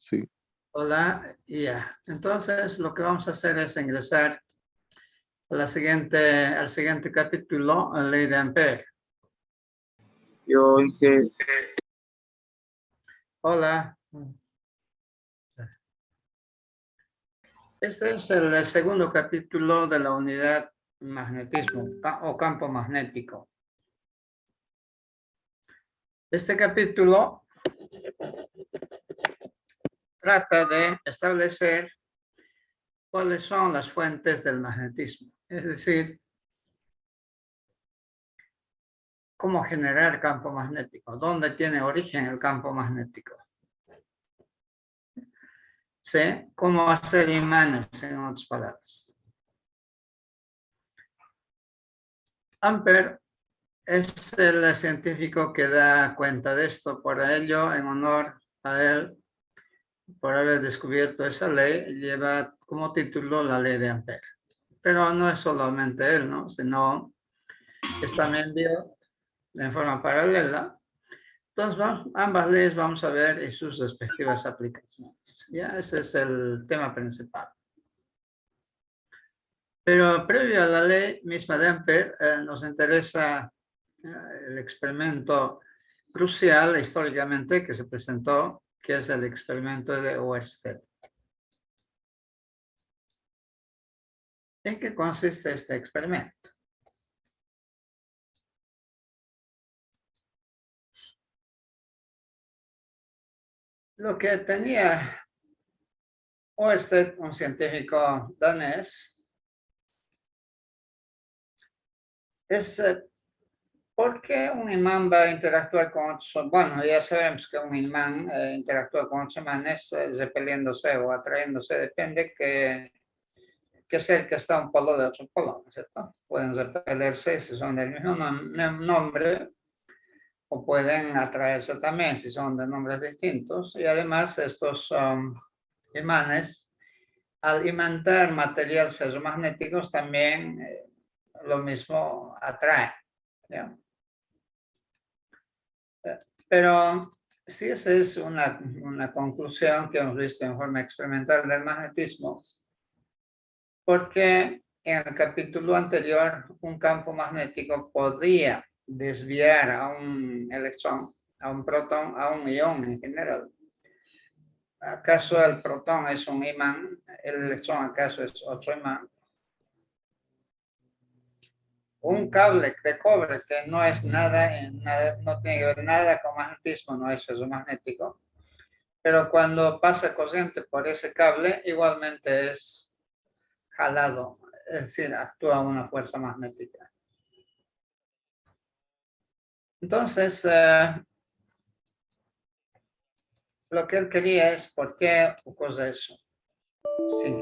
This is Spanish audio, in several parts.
sí. Hola, ya. Entonces, lo que vamos a hacer es ingresar a al siguiente capítulo, la ley de Ampere. Yo hice, Hola. Este es el segundo capítulo de la unidad magnetismo o campo magnético. Este capítulo trata de establecer cuáles son las fuentes del magnetismo, es decir, cómo generar campo magnético, dónde tiene origen el campo magnético. ¿Sí? Cómo hacer imanes, en otras palabras. Ampere es el científico que da cuenta de esto, por ello, en honor a él, por haber descubierto esa ley, lleva como título la ley de Ampere. Pero no es solamente él, ¿no? Sino es también Biot en forma paralela. Entonces, ambas leyes vamos a ver y sus respectivas aplicaciones. Ya, ese es el tema principal. Pero previo a la ley misma de Ampere, nos interesa el experimento crucial históricamente que se presentó, que es el experimento de Oersted. ¿En qué consiste este experimento? Lo que tenía Oersted, un científico danés, es ¿por qué un imán va a interactuar con otros? Bueno, ya sabemos que un imán interactúa con otros imanes repeliéndose o atrayéndose, depende que cerca está un polo de otro polo, ¿no es cierto? Pueden repelerse si son del mismo nombre o pueden atraerse también si son de nombres distintos. Y además estos imanes, al imantar materiales ferromagnéticos, también lo mismo atraen. ¿Ya? Pero sí, esa es una conclusión que hemos visto en forma experimental del magnetismo, porque en el capítulo anterior un campo magnético podía desviar a un electrón, a un protón, a un ion en general. ¿Acaso el protón es un imán? ¿El electrón acaso es otro imán? Un cable de cobre que no es nada, no tiene que ver nada con magnetismo, no es ferromagnético, pero cuando pasa corriente por ese cable igualmente es jalado, es decir, actúa una fuerza magnética. Entonces, lo que él quería es por qué ocurre eso. Sí.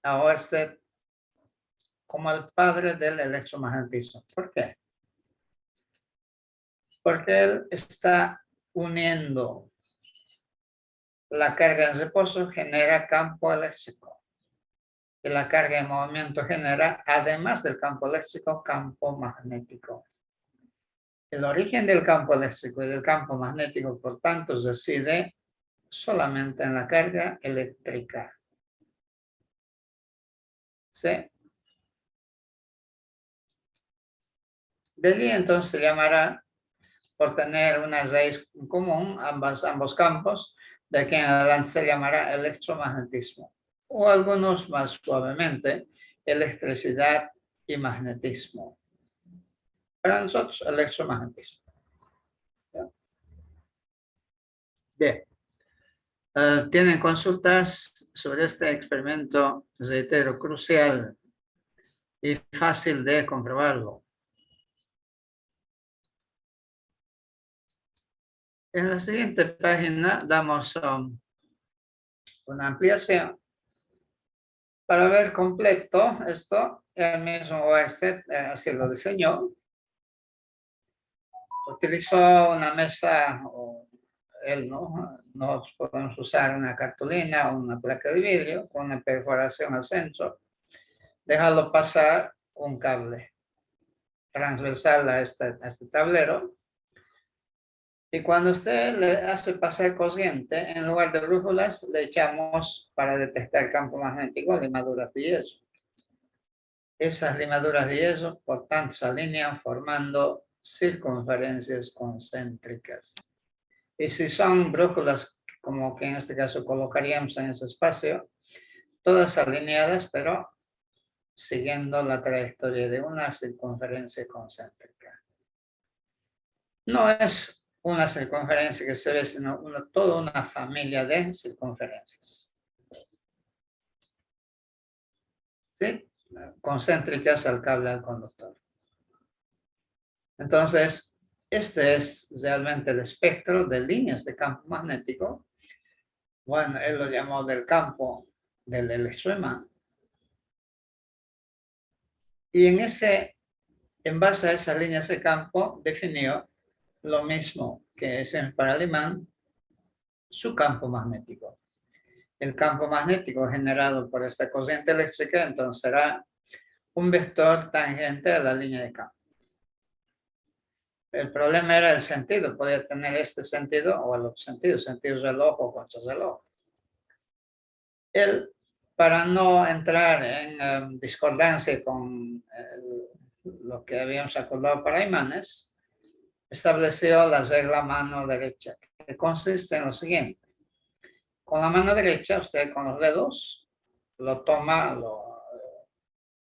a Oersted como el padre del electromagnetismo. ¿Por qué? Porque él está uniendo la carga en reposo, genera campo eléctrico. Y la carga en movimiento genera, además del campo eléctrico, campo magnético. El origen del campo eléctrico y del campo magnético, por tanto, reside solamente en la carga eléctrica. ¿Sí? De allí entonces se llamará, por tener una raíz común, ambos campos, de aquí en adelante se llamará electromagnetismo. O algunos más suavemente, electricidad y magnetismo. Para nosotros, electromagnetismo. ¿Ya? Bien. ¿Tienen consultas sobre este experimento, reitero, crucial y fácil de comprobarlo? En la siguiente página damos una ampliación para ver completo esto. El mismo Oersted así lo diseñó. Utilizó una mesa, o él no podemos usar una cartulina o una placa de vidrio con una perforación al centro. Dejarlo pasar un cable transversal a este tablero. Y cuando usted le hace pasar corriente, en lugar de brújulas, le echamos para detectar campo magnético limaduras de yeso. Esas limaduras de yeso, por tanto, se alinean formando circunferencias concéntricas. Y si son brújulas, como que en este caso colocaríamos en ese espacio, todas alineadas, pero siguiendo la trayectoria de una circunferencia concéntrica. No es una circunferencia que se ve, sino toda una familia de circunferencias. ¿Sí? Concéntricas al cable al conductor. Entonces, este es realmente el espectro de líneas de campo magnético. Bueno, él lo llamó del campo del electroimán. Y en base a esas líneas de campo, definió lo mismo que es para el imán, su campo magnético. El campo magnético generado por esta corriente eléctrica, entonces será un vector tangente a la línea de campo. El problema era el sentido, podía tener este sentido o el otro sentido, sentido reloj o contrarreloj. Él, para no entrar en discordancia con lo que habíamos acordado para imanes, estableció la regla mano derecha, que consiste en lo siguiente. Con la mano derecha, usted con los dedos lo toma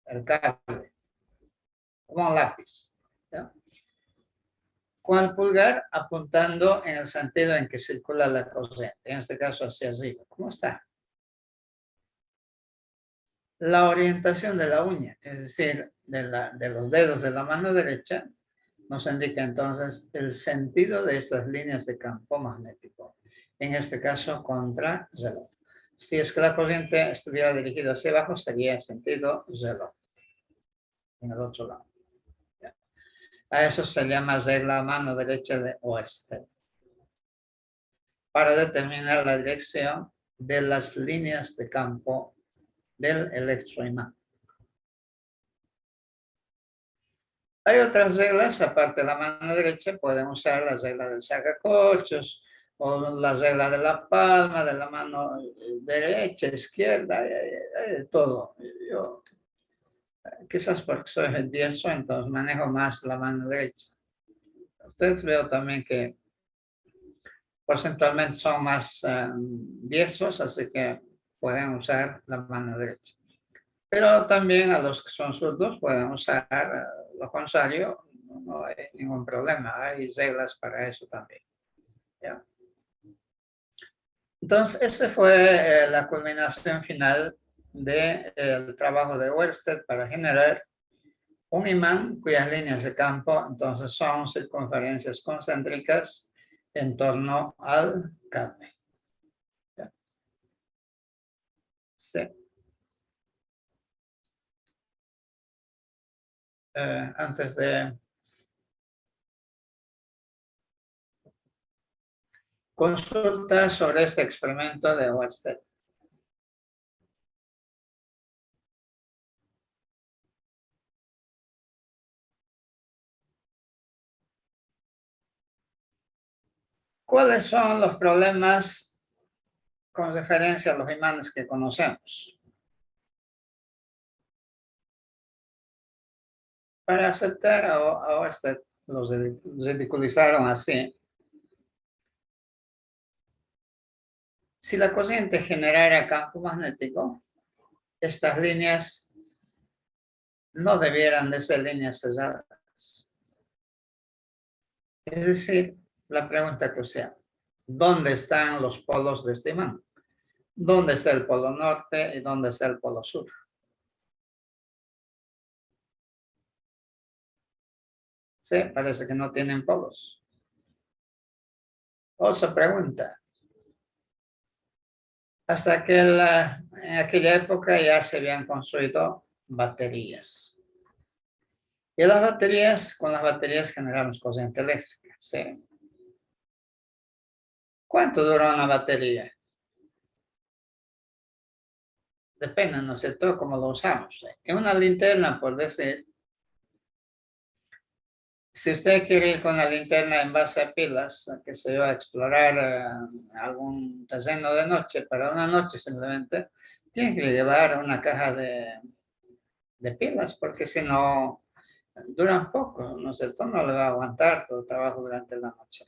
el cable, como un lápiz. ¿Ya? Con el pulgar apuntando en el sentido en que circula la corriente, en este caso hacia arriba. ¿Cómo está? La orientación de la uña, es decir, de los dedos de la mano derecha, nos indica entonces el sentido de estas líneas de campo magnético. En este caso, contrarreloj. Si es que la corriente estuviera dirigida hacia abajo, sería sentido reloj. En el otro lado. ¿Ya? A eso se llama regla mano derecha de Oersted. Para determinar la dirección de las líneas de campo del electroimán. Hay otras reglas, aparte de la mano derecha, pueden usar la regla del sacacorchos o la regla de la palma, de la mano derecha, izquierda, hay de todo. Yo, quizás porque soy diestro, entonces manejo más la mano derecha. Ustedes veo también que porcentualmente son más diestros, así que pueden usar la mano derecha. Pero también a los que son zurdos pueden usar lo contrario, no hay ningún problema, hay reglas para eso también. ¿Ya? Entonces, esa fue la culminación final del trabajo de Oersted para generar un imán cuyas líneas de campo entonces son circunferencias concéntricas en torno al cable. ¿Ya? Sí. antes de consultar sobre este experimento de Wested. ¿Cuáles son los problemas con referencia a los imanes que conocemos? Para aceptar a Wested, los ridiculizaron así. Si la corriente generara campo magnético, estas líneas no debieran de ser líneas cesadas. Es decir, la pregunta crucial, ¿dónde están los polos de este imán? ¿Dónde está el polo norte y dónde está el polo sur? Sí, parece que no tienen polos. Otra pregunta. Hasta que en aquella época ya se habían construido baterías. Y las baterías, con las baterías generamos corriente eléctrica. ¿Sí? ¿Cuánto dura una batería? Depende, ¿no es cierto?, cómo lo usamos. En una linterna, por decir, si usted quiere ir con la linterna en base a pilas, que se va a explorar algún terreno de noche, para una noche simplemente, tiene que llevar una caja de pilas, porque si no, duran poco, ¿no es cierto? No le va a aguantar todo el trabajo durante la noche.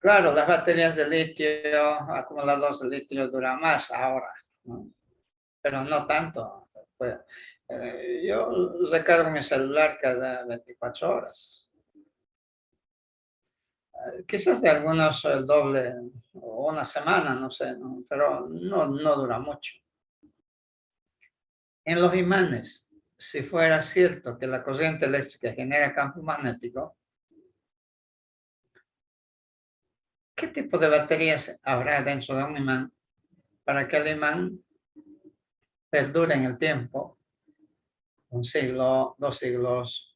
Claro, las baterías de litio, acumuladores de litio duran más ahora, ¿no? Pero no tanto. Pues, yo recargo mi celular cada 24 horas. Quizás de algunos el doble o una semana, no sé, ¿no? Pero no dura mucho. En los imanes, si fuera cierto que la corriente eléctrica genera campo magnético, ¿qué tipo de baterías habrá dentro de un imán para que el imán perdure en el tiempo? Un siglo, 2 siglos,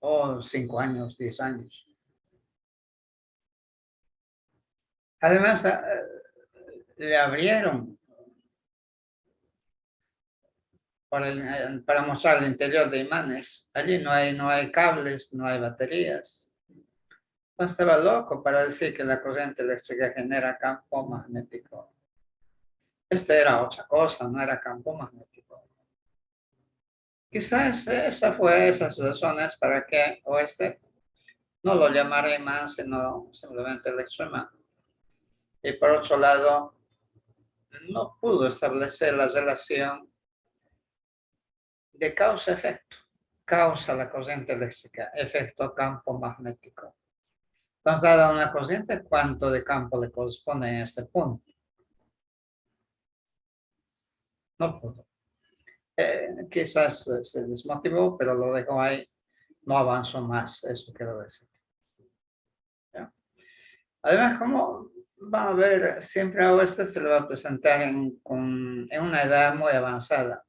o 5 años, 10 años. Además, le abrieron para mostrar el interior de imanes. Allí no hay cables, no hay baterías. No estaba loco para decir que la corriente eléctrica genera campo magnético. Este era otra cosa, no era campo magnético. Quizás esa fue esas razones para que Oeste no lo llamara imán, sino simplemente electroimán. Y por otro lado, no pudo establecer la relación de causa-efecto. Causa la corriente eléctrica, efecto campo magnético. Entonces, dada una corriente, ¿cuánto de campo le corresponde en este punto? No pudo. Quizás se desmotivó, pero lo dejó ahí. No avanzó más, eso quiero decir. ¿Ya? Además, como van a ver, siempre a Oeste se le va a presentar en una edad muy avanzada.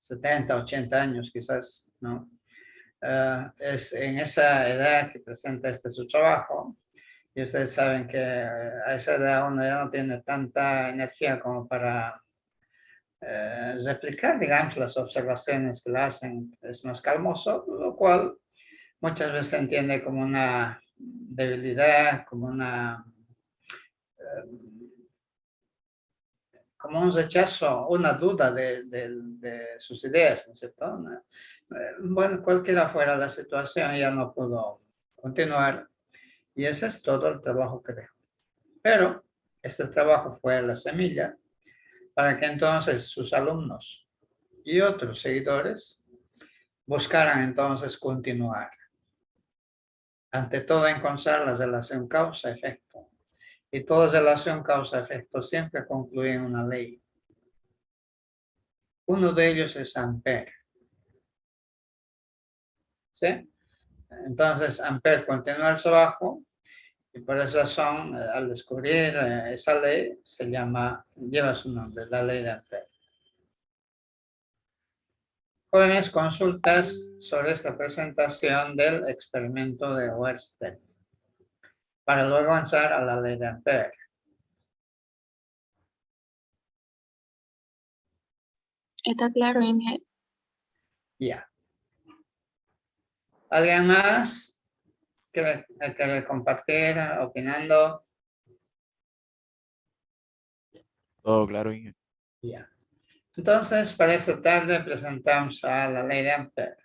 70, 80 años quizás, ¿no? Es en esa edad que presenta su trabajo. Y ustedes saben que a esa edad uno ya no tiene tanta energía como para replicar, digamos, las observaciones que le hacen. Es más calmoso, lo cual muchas veces se entiende como una debilidad, como un rechazo, una duda de sus ideas, ¿no es cierto? Bueno, cualquiera fuera la situación, ya no pudo continuar. Y ese es todo el trabajo que dejó. Pero este trabajo fue la semilla para que entonces sus alumnos y otros seguidores buscaran entonces continuar. Ante todo, encontrar la relación causa-efecto. Y toda relación causa-efecto siempre concluye en una ley. Uno de ellos es Ampère. ¿Sí? Entonces, Ampère continúa el trabajo y por esa razón, al descubrir esa ley, lleva su nombre, la ley de Ampère. Jóvenes, consultas sobre esta presentación del experimento de Oersted, para luego avanzar a la ley de Ampère. Está claro, Inge. Ya. ¿Alguien más que compartir, opinando? Todo claro, Inge. Ya. Entonces, para esta tarde presentamos a la ley de Ampère.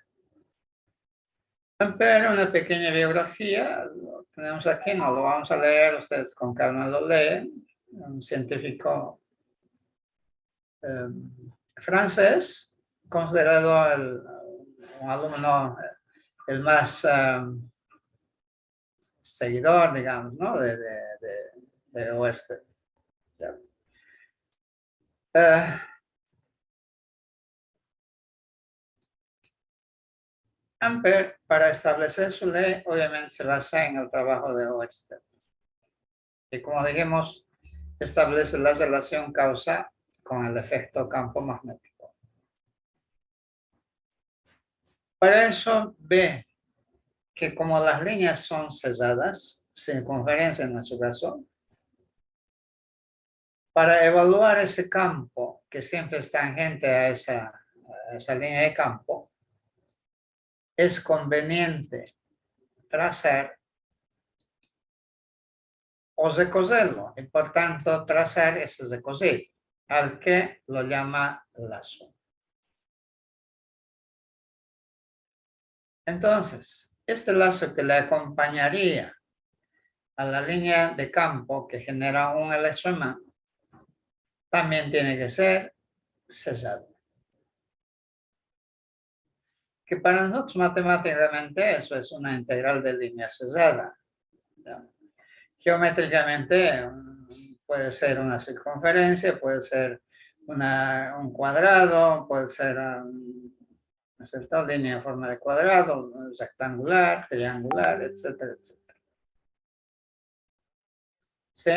Ampère, una pequeña biografía, lo tenemos aquí, no lo vamos a leer, ustedes con calma lo leen. Un científico francés, considerado un alumno el más seguidor, digamos, ¿no? de Oersted. Ampère, para establecer su ley, obviamente se basa en el trabajo de Oersted. Y como dijimos, establece la relación causa con el efecto campo magnético. Para eso ve que como las líneas son cesadas, circunferencia en nuestro caso, para evaluar ese campo que siempre es tangente a esa línea de campo, es conveniente trazar o recogerlo, y por tanto trazar ese recogido, al que lo llama lazo. Entonces, este lazo que le acompañaría a la línea de campo que genera un electroimán también tiene que ser cesado. Que para nosotros matemáticamente eso es una integral de línea cesada. Geométricamente puede ser una circunferencia, puede ser un cuadrado, puede ser una línea en forma de cuadrado, rectangular, triangular, etcétera, etcétera. ¿Sí?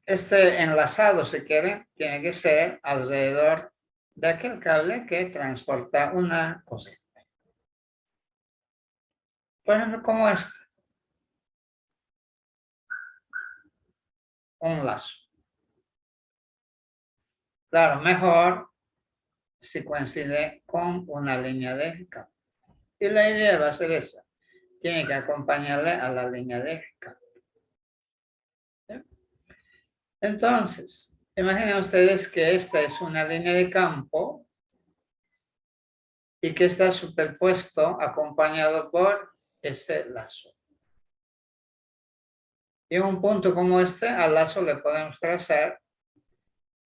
Este enlazado, si quieren, tiene que ser alrededor de aquel cable que transporta una corriente. Por ejemplo, como este. Un lazo. Claro, mejor si coincide con una línea de campo. Y la idea va a ser esa. Tiene que acompañarle a la línea de campo. ¿Sí? Entonces, imaginen ustedes que esta es una línea de campo y que está superpuesto, acompañado por este lazo. Y en un punto como este, al lazo le podemos trazar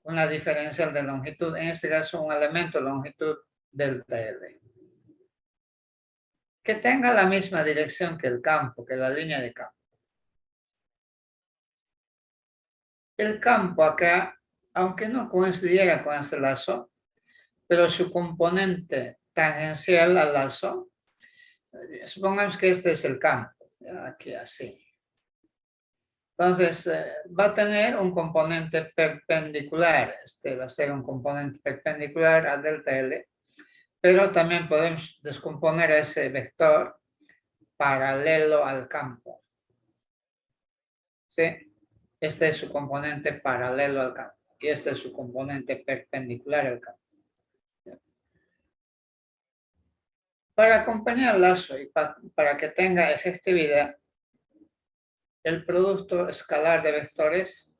una diferencial de longitud, en este caso un elemento de longitud delta L. Que tenga la misma dirección que el campo, que la línea de campo. El campo acá, aunque no coincidiera con este lazo, pero su componente tangencial al lazo, supongamos que este es el campo, aquí así. Entonces, va a tener un componente perpendicular, este va a ser un componente perpendicular a delta L, pero también podemos descomponer ese vector paralelo al campo. ¿Sí? Este es su componente paralelo al campo y este es su componente perpendicular al campo. Para acompañar el lazo y para que tenga efectividad, el producto escalar de vectores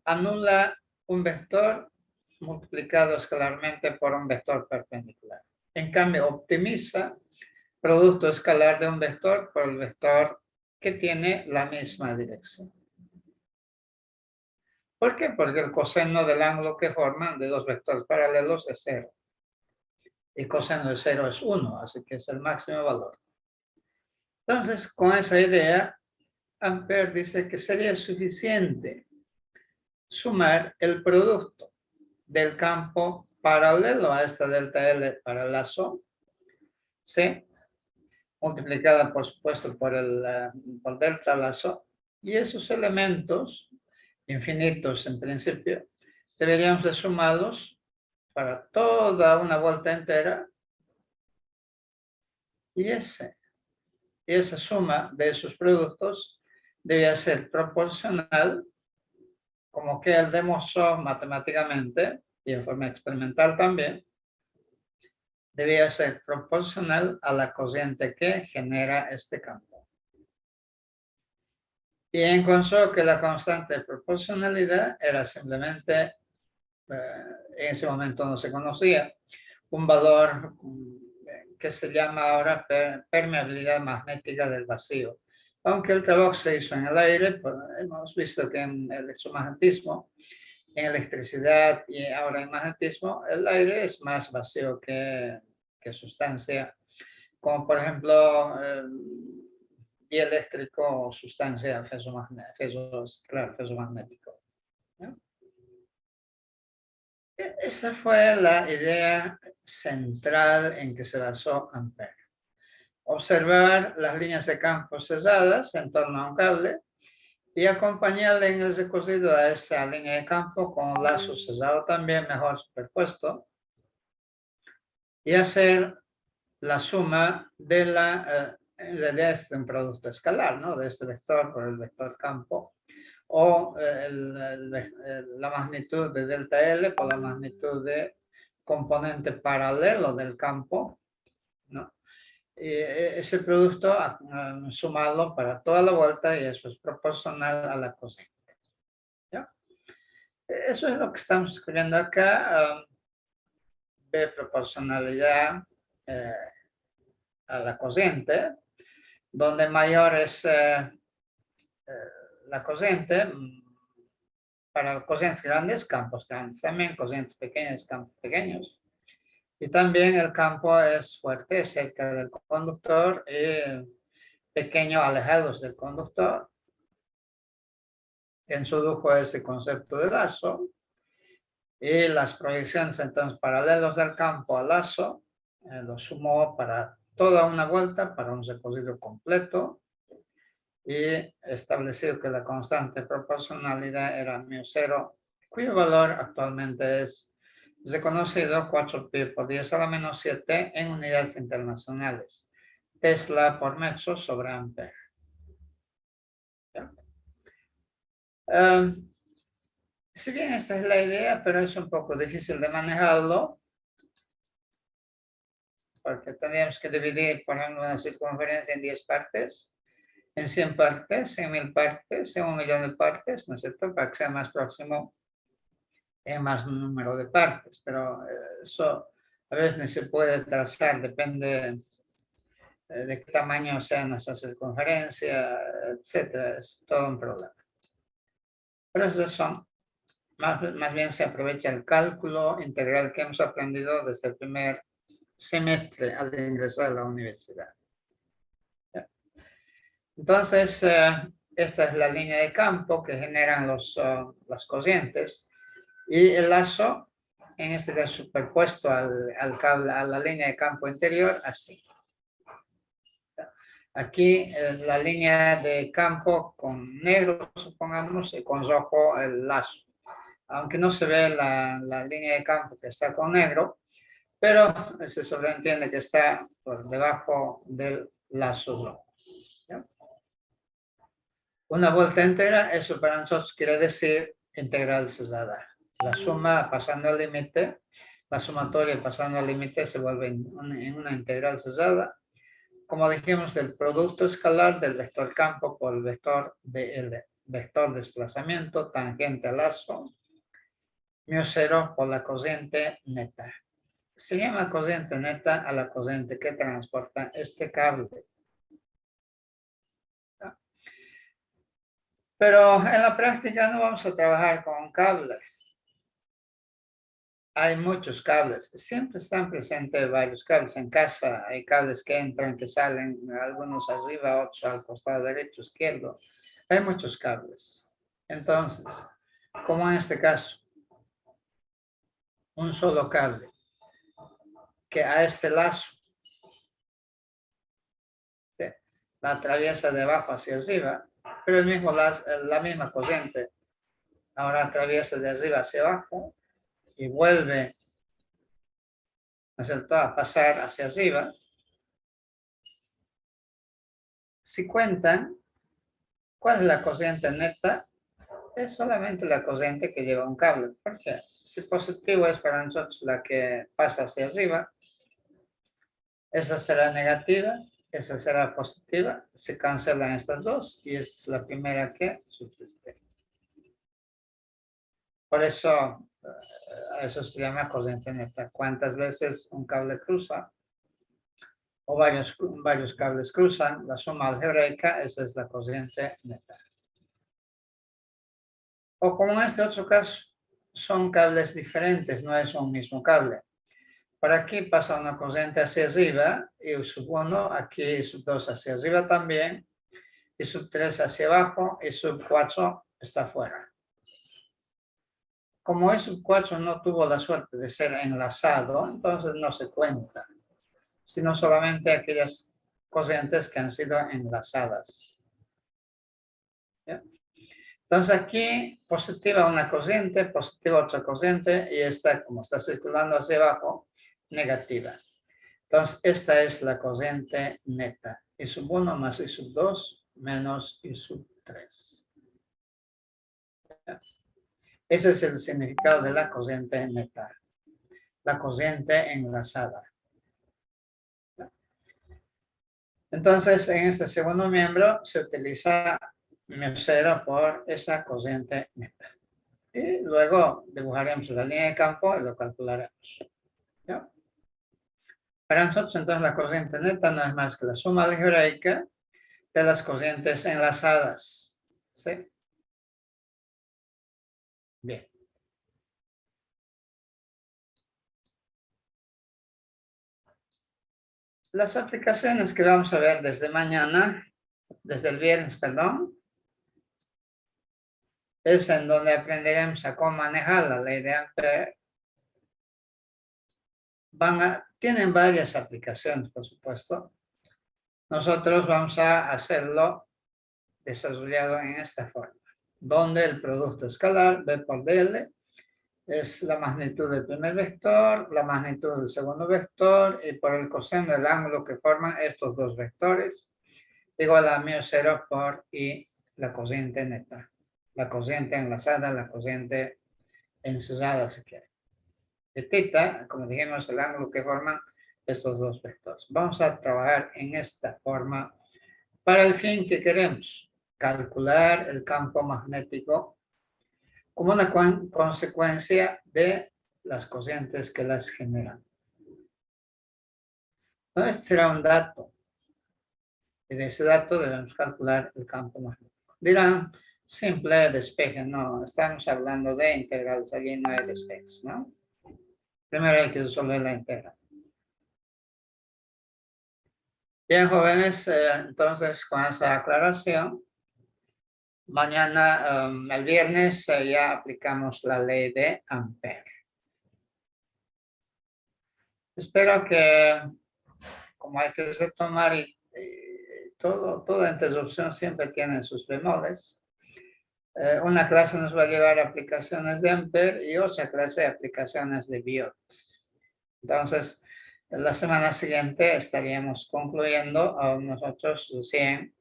anula un vector multiplicado escalarmente por un vector perpendicular. En cambio, optimiza producto escalar de un vector por el vector que tiene la misma dirección. ¿Por qué? Porque el coseno del ángulo que forman de dos vectores paralelos es 0. Y coseno de 0 es 1, así que es el máximo valor. Entonces, con esa idea, Ampère dice que sería suficiente sumar el producto del campo paralelo a esta delta L para el lazo, ¿sí? Multiplicada, por supuesto, por delta lazo, y esos elementos infinitos en principio deberíamos de sumarlos para toda una vuelta entera y esa suma de esos productos debía ser proporcional, como que él demostró matemáticamente y en forma experimental también, debía ser proporcional a la corriente que genera este campo. Y encontró que la constante de proporcionalidad era simplemente, en ese momento no se conocía, un valor que se llama ahora permeabilidad magnética del vacío. Aunque el trabajo se hizo en el aire, pues hemos visto que en el electromagnetismo, en electricidad y ahora en magnetismo, el aire es más vacío que sustancia, como por ejemplo dieléctrico o sustancia fesomagnético. ¿No? Esa fue la idea central en que se basó Ampère. Observar las líneas de campo cesadas en torno a un cable y acompañarle en el recorrido a esa línea de campo con un lazo cesado también mejor superpuesto y hacer la suma de en realidad es un producto escalar, ¿no? De este vector por el vector campo o la magnitud de delta L por la magnitud de componente paralelo del campo, ¿no? Y ese producto sumarlo para toda la vuelta y eso es proporcional a la corriente. ¿Ya? Eso es lo que estamos escribiendo acá. B proporcionalidad a la corriente, donde mayor es la corriente, para corrientes grandes, campos grandes, también corrientes pequeñas, campos pequeños. Y también el campo es fuerte cerca del conductor y pequeño alejados del conductor. Introdujo ese concepto de lazo y las proyecciones entonces paralelos del campo al lazo lo sumó para toda una vuelta, para un recorrido completo y estableció que la constante proporcionalidad era μ0, cuyo valor actualmente es reconocido 4pi por 10 a la menos 7 en unidades internacionales, Tesla por metro sobre Ampere. Si bien esta es la idea, pero es un poco difícil de manejarlo, porque tendríamos que dividir, por ejemplo, una circunferencia en 10 partes, en 100 partes, en 1000 partes, en 1 millón de partes, ¿no es cierto? Para que sea más próximo en más número de partes, pero eso a veces ni se puede trazar, depende de qué tamaño sea nuestra circunferencia, etcétera, es todo un problema. Pero esos son, más bien se aprovecha el cálculo integral que hemos aprendido desde el primer semestre al ingresar a la universidad. Entonces, esta es la línea de campo que generan las corrientes y el lazo, en este caso superpuesto al cable, a la línea de campo interior, así. Aquí la línea de campo con negro, supongamos, y con rojo el lazo. Aunque no se ve la línea de campo que está con negro, pero se sobreentiende que está por debajo del lazo rojo. Una vuelta entera, eso para nosotros quiere decir integral cesada. La suma pasando al límite, la sumatoria pasando al límite se vuelve en una integral cesada, como dijimos, del producto escalar del vector campo por el vector vector desplazamiento tangente al lazo, μ0 por la corriente neta. Se llama corriente neta a la corriente que transporta este cable. Pero en la práctica no vamos a trabajar con un cable. Hay muchos cables, siempre están presentes varios cables. En casa hay cables que entran, que salen, algunos arriba, otros al costado derecho, izquierdo. Hay muchos cables. Entonces, como en este caso, un solo cable que a este lazo la atraviesa de abajo hacia arriba, pero el mismo lazo, la misma corriente Ahora atraviesa de arriba hacia abajo y vuelve, ¿no es cierto?, a pasar hacia arriba. Si cuentan, ¿cuál es la corriente neta? Es solamente la corriente que lleva un cable. ¿Por qué? Si positivo es para nosotros la que pasa hacia arriba, esa será negativa, esa será positiva, se cancelan estas dos y esta es la primera que subsiste. Por eso, eso se llama corriente neta. ¿Cuántas veces un cable cruza? O varios cables cruzan, la suma algebraica, esa es la corriente neta. O como en este otro caso, son cables diferentes, no es un mismo cable. Por aquí pasa una corriente hacia arriba y sub 1, aquí sub 2 hacia arriba también, y sub 3 hacia abajo y sub 4 está afuera. Como el sub 4 no tuvo la suerte de ser enlazado, entonces no se cuenta, sino solamente aquellas corrientes que han sido enlazadas. ¿Ya? Entonces aquí positiva una corriente, positiva otra corriente y esta, como está circulando hacia abajo, negativa. Entonces esta es la corriente neta. I sub 1 más I sub 2 menos I sub 3. ¿Ya? Ese es el significado de la corriente neta. La corriente enlazada. Entonces, en este segundo miembro se utiliza μ0 por esa corriente neta. Y luego dibujaremos la línea de campo y lo calcularemos. ¿Ya? Para nosotros, entonces, la corriente neta no es más que la suma algebraica de las corrientes enlazadas. ¿Sí? Bien. Las aplicaciones que vamos a ver desde mañana, desde el viernes, perdón, es en donde aprenderemos a cómo manejar la ley de Ampere. Tienen varias aplicaciones, por supuesto. Nosotros vamos a hacerlo desarrollado en esta forma, donde el producto escalar, B por DL, es la magnitud del primer vector, la magnitud del segundo vector, y por el coseno del ángulo que forman estos dos vectores, igual a μ0 por I, la corriente neta. La corriente enlazada, la corriente encerrada, si quiere. De θ, como dijimos, el ángulo que forman estos dos vectores. Vamos a trabajar en esta forma para el fin que queremos, calcular el campo magnético como una consecuencia de las corrientes que las generan. Entonces será un dato, y de ese dato debemos calcular el campo magnético. Dirán, simple despeje, no, estamos hablando de integrales, aquí no hay despejes, ¿no? Primero hay que resolver la integral. Bien, jóvenes, entonces con esa aclaración, mañana, el viernes, ya aplicamos la ley de Ampere. Espero que, como hay que retomar toda interrupción siempre tiene sus bemoles. Una clase nos va a llevar a aplicaciones de Ampere y otra clase de aplicaciones de Biot. Entonces, la semana siguiente estaríamos concluyendo nosotros recién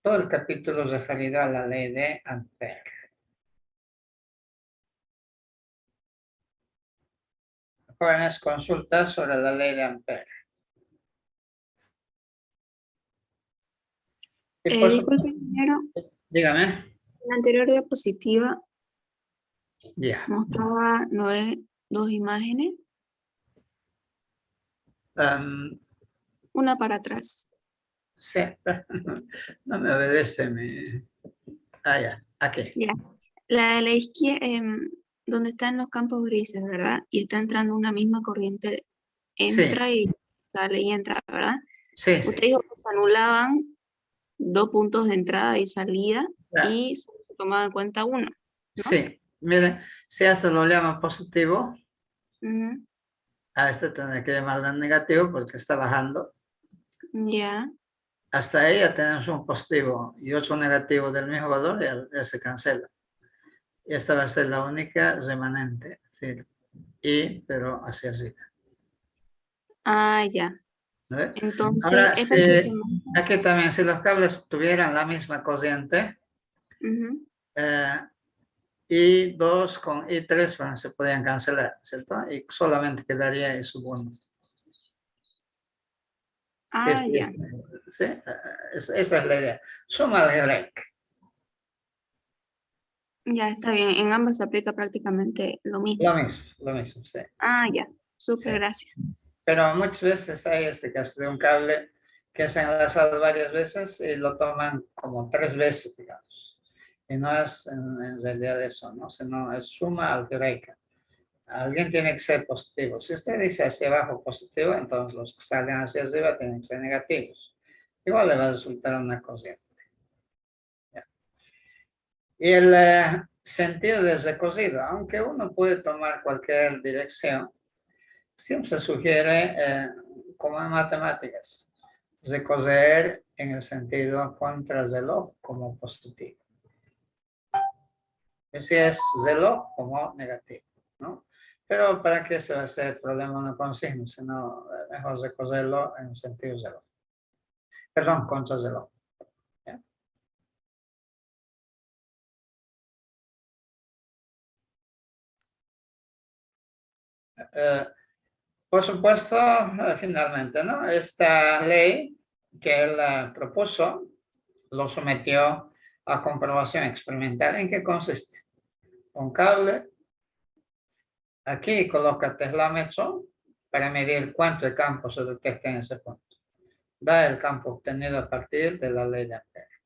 todo el capítulo referido a la ley de Ampere. Jóvenes, consultas sobre la ley de Ampere. Disculpe, ingeniero, Dígame. en la anterior diapositiva Ya. mostraba dos imágenes, una para atrás. Sí, no me obedece ya, aquí. Ya. La de la izquierda, donde están los campos grises, ¿verdad? Y está entrando una misma corriente, entra y sale y entra, ¿verdad? Sí, Usted sí. dijo que se anulaban 2 puntos de entrada y salida y solo se tomaba en cuenta uno, ¿no? Sí, miren, si esto lo llamo positivo, Ujú. a este tendré que llamarlo negativo porque está bajando. Ya. Hasta ahí ya tenemos un positivo y otro negativo del mismo valor y ya se cancela. Y esta va a ser la única remanente. Sí. Y, pero hacia arriba. Ah, ya. ¿No ve? Entonces, Ahora, esta aquí también, si los cables tuvieran la misma corriente, Ujú. I2 con I3, bueno, se podían cancelar, ¿cierto? Y solamente quedaría I1. Ah, ya. Sí, esa es la idea. Suma algebraica. Ya está bien. En ambas se aplica prácticamente lo mismo. Lo mismo, sí. Ah, ya. Súper, Sí. gracias. Pero muchas veces hay este caso de un cable que se ha enlazado varias veces y lo toman como 3 veces, digamos. Y no es en realidad eso, ¿no? Sino es suma algebraica. Alguien tiene que ser positivo. Si usted dice hacia abajo positivo, entonces los que salen hacia arriba tienen que ser negativos. Igual le va a resultar una corriente. Y el sentido del recorrido, aunque uno puede tomar cualquier dirección, siempre se sugiere, como en matemáticas, recorrer en el sentido contrarreloj como positivo. Ese es reloj como negativo, ¿no? Pero ¿para qué se va a hacer el problema no con signo? Sino mejor recorrerlo en el sentido reloj. Perdón, contrarreloj. Por supuesto, finalmente, ¿no? Esta ley que él propuso lo sometió a comprobación experimental. ¿En qué consiste? Un cable, aquí coloca teslámetro para medir cuánto de campo se detecta en ese punto. Da el campo obtenido a partir de la ley de Ampere.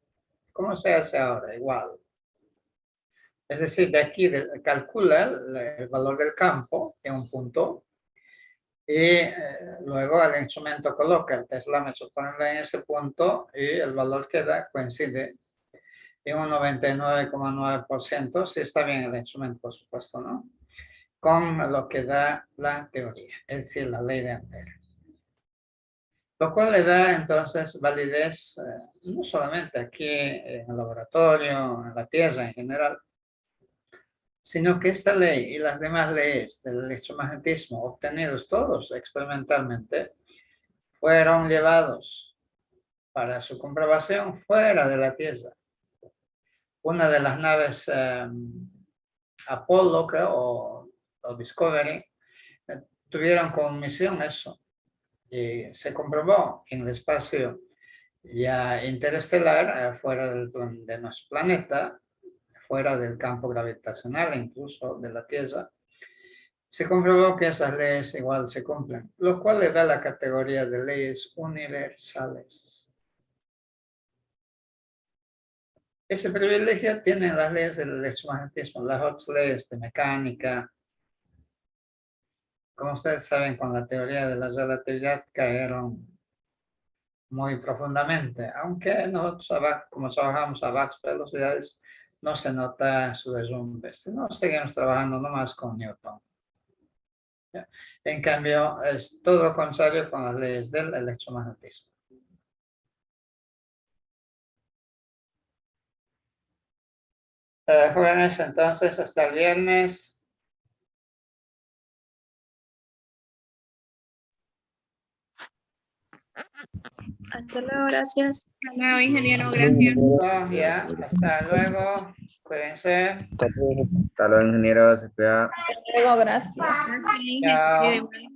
¿Cómo se hace ahora? Igual. Es decir, de aquí calcula el valor del campo en un punto y luego el instrumento coloca el teslámetro en ese punto y el valor que da coincide en un 99,9%, si está bien el instrumento, por supuesto, ¿no? Con lo que da la teoría, es decir, la ley de Ampere. Lo cual le da entonces validez, no solamente aquí en el laboratorio, en la Tierra en general, sino que esta ley y las demás leyes del electromagnetismo obtenidos todos experimentalmente fueron llevados para su comprobación fuera de la Tierra. Una de las naves Apollo, creo, o Discovery, tuvieron como misión eso. Y se comprobó en el espacio ya interestelar, fuera de nuestro planeta, fuera del campo gravitacional, incluso de la Tierra, se comprobó que esas leyes igual se cumplen, lo cual le da la categoría de leyes universales. Ese privilegio tienen las leyes del electromagnetismo, las otras leyes de mecánica. Como ustedes saben, con la teoría de la relatividad cayeron muy profundamente, aunque nosotros, como trabajamos a bajas velocidades, no se nota su derrumbe, sino seguimos trabajando nomás con Newton. ¿Ya? En cambio, es todo lo contrario con las leyes del electromagnetismo. Jóvenes, entonces, hasta el viernes. Hasta luego, gracias. Hasta luego, ingeniero, gracias. Ya, hasta luego. Cuídense. Hasta luego, ingeniero. Se cuida. Gracias, Inge. Chao. Cuídense.